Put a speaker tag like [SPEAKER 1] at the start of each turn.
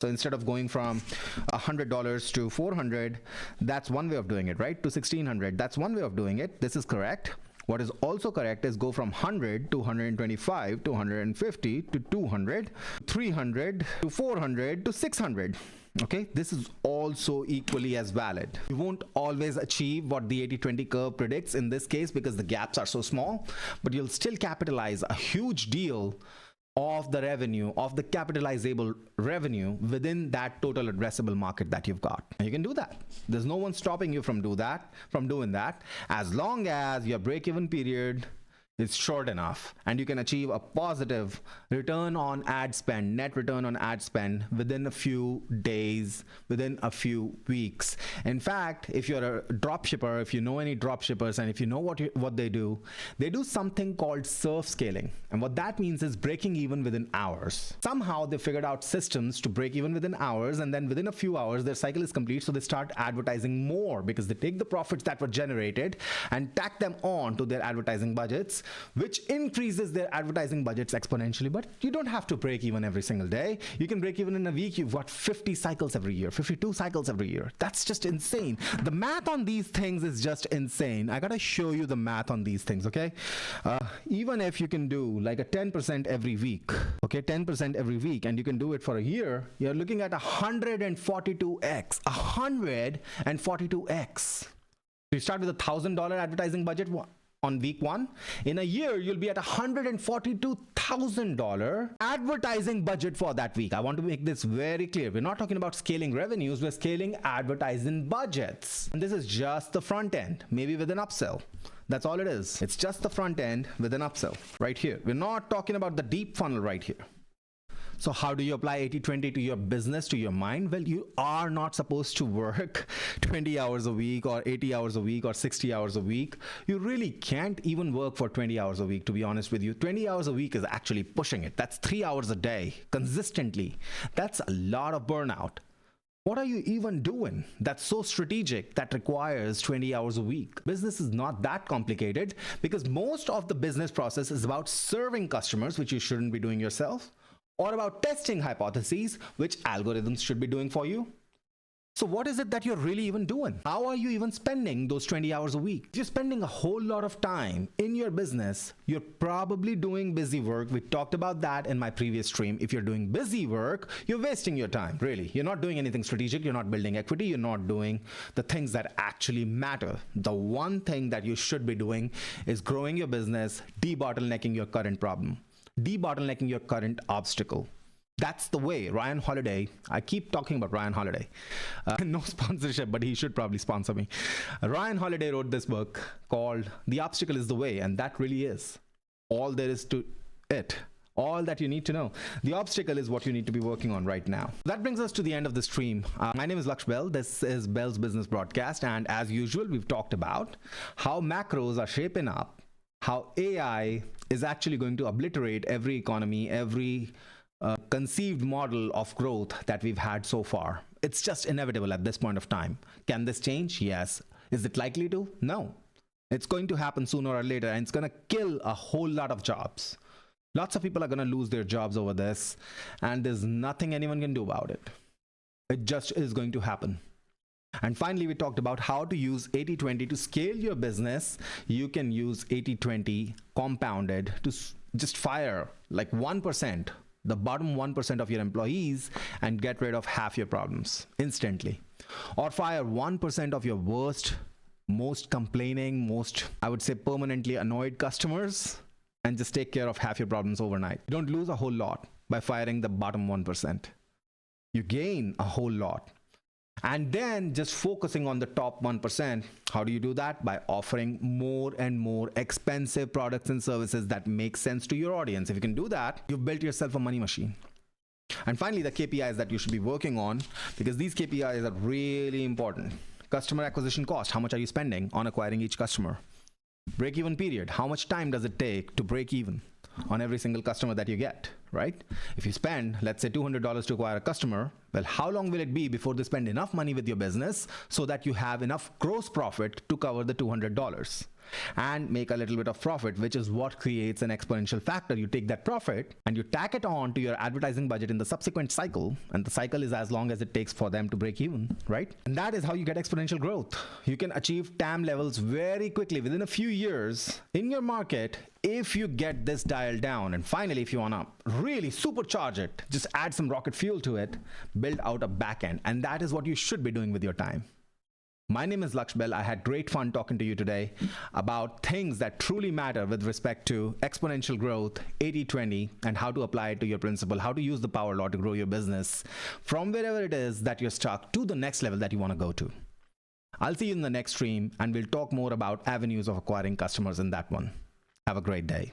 [SPEAKER 1] So instead of going from $100 to 400, that's one way of doing it, right? To 1600, that's one way of doing it. This is correct. What is also correct is go from 100 to 125 to 150 to 200, 300 to 400 to 600. Okay, this is also equally as valid. You won't always achieve what the 80-20 curve predicts in this case because the gaps are so small, but you'll still capitalize a huge deal of the revenue, of the capitalizable revenue within that total addressable market that you've got. And you can do that. There's no one stopping you from doing that, as long as your break-even period is short enough and you can achieve a positive return on ad spend, net return on ad spend within a few days, within a few weeks. In fact, if you're a drop shipper, if you know any drop shippers, and if you know what they do something called surf scaling. And what that means is breaking even within hours. Somehow they figured out systems to break even within hours, and then within a few hours their cycle is complete, so they start advertising more because they take the profits that were generated and tack them on to their advertising budgets, which increases their advertising budgets exponentially. But you don't have to break even every single day. You can break even in a week. You've got 50 cycles every year, 52 cycles every year. That's just insane. The math on these things is just insane. I gotta show you the math on these things, okay? Even if you can do like a 10% every week, okay, 10% every week, and you can do it for a year, you're looking at 142x, 142x. You start with $1,000 advertising budget on week 1. In a year, you'll be at $142,000 advertising budget for that week. I want to make this very clear. We're not talking about scaling revenues, we're scaling advertising budgets. And this is just the front end, maybe with an upsell. That's all it is. It's just the front end with an upsell right here. We're not talking about the deep funnel right here. So how do you apply 80-20 to your business, to your mind? Well, you are not supposed to work 20 hours a week or 80 hours a week or 60 hours a week. You really can't even work for 20 hours a week, to be honest with you. 20 hours a week is actually pushing it. That's 3 hours a day consistently. That's a lot of burnout. What are you even doing that's so strategic that requires 20 hours a week? Business is not that complicated because most of the business process is about serving customers, which you shouldn't be doing yourself, or about testing hypotheses, which algorithms should be doing for you. So what is it that you're really even doing? How are you even spending those 20 hours a week? If you're spending a whole lot of time in your business, you're probably doing busy work. We talked about that in my previous stream. If you're doing busy work, you're wasting your time, really. You're not doing anything strategic. You're not building equity. You're not doing the things that actually matter. The one thing that you should be doing is growing your business, de-bottlenecking your current problem, de-bottlenecking your current obstacle. That's the way. Ryan Holiday, I keep talking about Ryan Holiday. No sponsorship, but he should probably sponsor me. Ryan Holiday wrote this book called The Obstacle is the Way, and that really is all there is to it. All that you need to know. The obstacle is what you need to be working on right now. That brings us to the end of the stream. My name is Lakshya Behl. This is Bell's Business Broadcast. And as usual, we've talked about how macros are shaping up, how AI is actually going to obliterate every economy, every conceived model of growth that we've had so far. It's just inevitable at this point of time. Can this change? Yes. Is it likely to? No. It's going to happen sooner or later, and it's going to kill a whole lot of jobs. Lots of people are going to lose their jobs over this, and there's nothing anyone can do about it. It just is going to happen. And finally, we talked about how to use 80-20 to scale your business. You can use 80-20 compounded to just fire like 1%, the bottom 1% of your employees, and get rid of half your problems instantly. Or fire 1% of your worst, most complaining, most, I would say, permanently annoyed customers, and just take care of half your problems overnight. You don't lose a whole lot by firing the bottom 1%. You gain a whole lot. And then just focusing on the top 1%. How do you do that? By offering more and more expensive products and services that make sense to your audience. If you can do that, you've built yourself a money machine. And finally, the KPIs that you should be working on, because these KPIs are really important. Customer acquisition cost. How much are you spending on acquiring each customer? Break-even period. How much time does it take to break even on every single customer that you get, right? If you spend, let's say, $200 to acquire a customer, well, how long will it be before they spend enough money with your business so that you have enough gross profit to cover the $200? and make a little bit of profit, which is what creates an exponential factor. You take that profit and you tack it on to your advertising budget in the subsequent cycle, and the cycle is as long as it takes for them to break even, right? And that is how you get exponential growth. You can achieve TAM levels very quickly within a few years in your market if you get this dialed down. And finally, if you want to really supercharge it, just add some rocket fuel to it, build out a backend. And that is what you should be doing with your time. My name is Lakshya Behl. I had great fun talking to you today about things that truly matter with respect to exponential growth, 80-20, and how to apply it to your principle, how to use the power law to grow your business from wherever it is that you're stuck to the next level that you want to go to. I'll see you in the next stream, and we'll talk more about avenues of acquiring customers in that one. Have a great day.